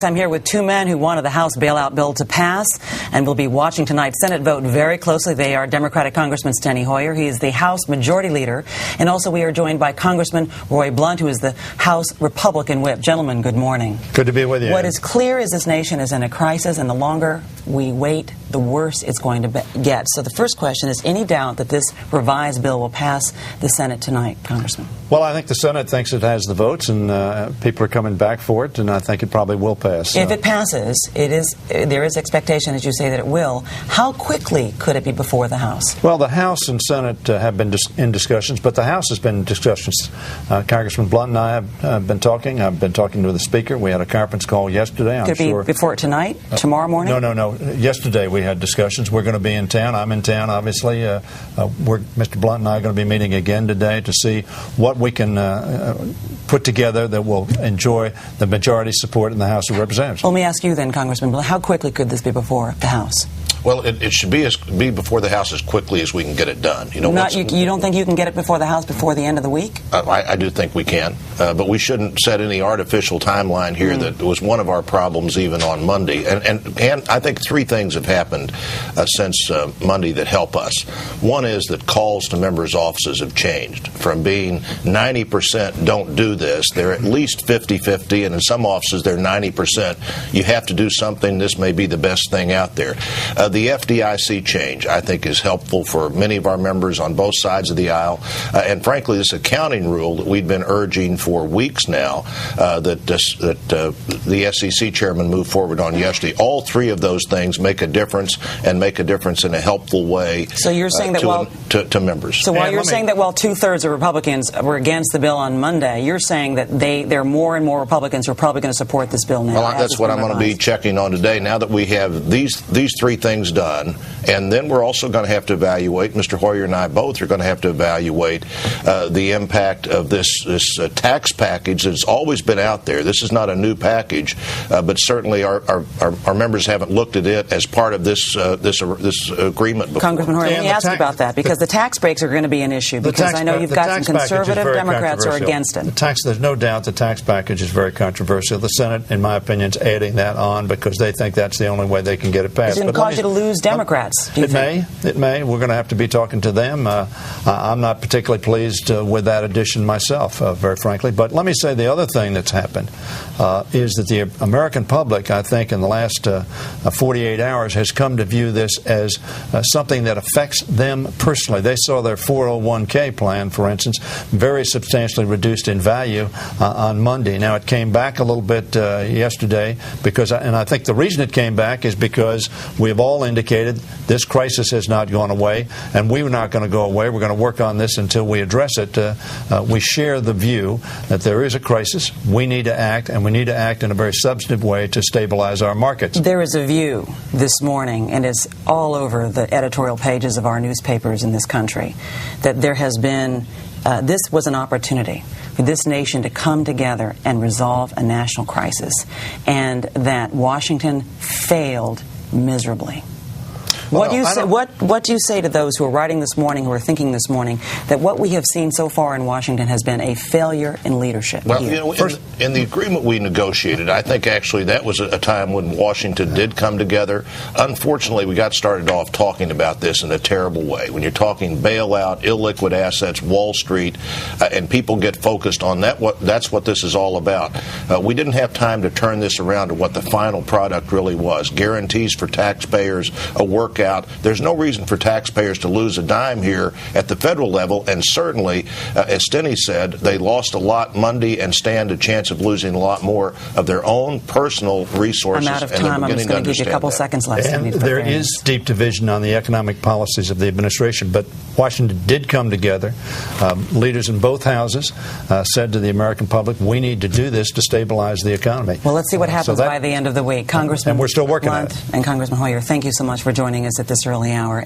I'm here with two men who wanted the House bailout bill to pass and will be watching tonight's Senate vote very closely. They are Democratic Congressman Steny Hoyer. He is the House Majority Leader. And also we are joined by Congressman Roy Blunt, who is the House Republican Whip. Gentlemen, good morning. Good to be with you. What is clear is this nation is in a crisis, and the longer we wait, the worse it's going to get. So the first question is, any doubt that this revised bill will pass the Senate tonight, Congressman? Well, I think the Senate thinks it has the votes, and people are coming back for it, and I think it probably will pass. If it passes, there is expectation, as you say, that it will. How quickly could it be before the House? Well, the House and Senate have been in discussions, but the House has been in discussions. Congressman Blunt and I have been talking. I've been talking to the Speaker. We had a conference call yesterday. Could it be before tonight, tomorrow morning? No. Yesterday we had discussions. We're going to be in town. I'm in town, obviously. Mr. Blunt and I are going to be meeting again today to see what we can put together that will enjoy the majority support in the House of Representatives. Let me ask you then, Congressman Blunt, how quickly could this be before the House? Well, it should be before the House as quickly as we can get it done. You don't think you can get it before the House before the end of the week? I do think we can, but we shouldn't set any artificial timeline here. That was one of our problems even on Monday. And I think three things have happened since Monday that help us. One is that calls to members' offices have changed from being 90% don't do this. They're at least 50-50, and in some offices they're 90%. You have to do something. This may be the best thing out there. The FDIC change, I think, is helpful for many of our members on both sides of the aisle. And frankly, this accounting rule that we've been urging for weeks now that the SEC chairman moved forward on yesterday, all three of those things make a difference and make a difference in a helpful way. So you're saying that to members. So while you're saying that while two-thirds of Republicans were against the bill on Monday, you're saying that there are more and more Republicans who are probably going to support this bill now. Well, that's what I'm going to be checking on today. Now that we have these three things done, and then we're also going to have to evaluate, Mr. Hoyer and I both are going to have to evaluate the impact of this tax package that's always been out there. This is not a new package, but certainly our members haven't looked at it as part of this agreement before. Congressman Hoyer, let me ask you about that, because the tax breaks are going to be an issue, because I know you've got some conservative Democrats who are against it. There's no doubt the tax package is very controversial. The Senate, in my opinion, is adding that on because they think that's the only way they can get it passed. It's going to cause you to lose Democrats. It may. We're going to have to be talking to them. I'm not particularly pleased with that addition myself, very frankly. But let me say the other thing that's happened is that the American public, I think, in the last 48 hours has come to view this as something that affects them personally. They saw their 401k plan, for instance, very substantially reduced in value on Monday. Now, it came back a little bit yesterday and I think the reason it came back is because we have all indicated this crisis has not gone away, and we're not going to go away. We're going to work on this until we address it. We share the view that there is a crisis. We need to act, and we need to act in a very substantive way to stabilize our markets. There is a view this morning, and it's all over the editorial pages of our newspapers in this country, that there has been this was an opportunity for this nation to come together and resolve a national crisis, and that Washington failed miserably. What do you say to those who are writing this morning, who are thinking this morning, that what we have seen so far in Washington has been a failure in leadership? Well, in the agreement we negotiated, I think actually that was a time when Washington did come together. Unfortunately, we got started off talking about this in a terrible way. When you're talking bailout, illiquid assets, Wall Street, and people get focused on that, that's what this is all about. We didn't have time to turn this around to what the final product really was. Guarantees for taxpayers, a workout. There's no reason for taxpayers to lose a dime here at the federal level, and certainly, as Steny said, they lost a lot Monday and stand a chance of losing a lot more of their own personal resources. I'm out of time. I'm just going to give you a couple seconds left. And there is deep division on the economic policies of the administration, but Washington did come together. Leaders in both houses said to the American public, we need to do this to stabilize the economy. Well, let's see what happens by the end of the week. Congressman and we're still working Blunt on it. And Congressman Hoyer, thank you so much for joining us at this early hour.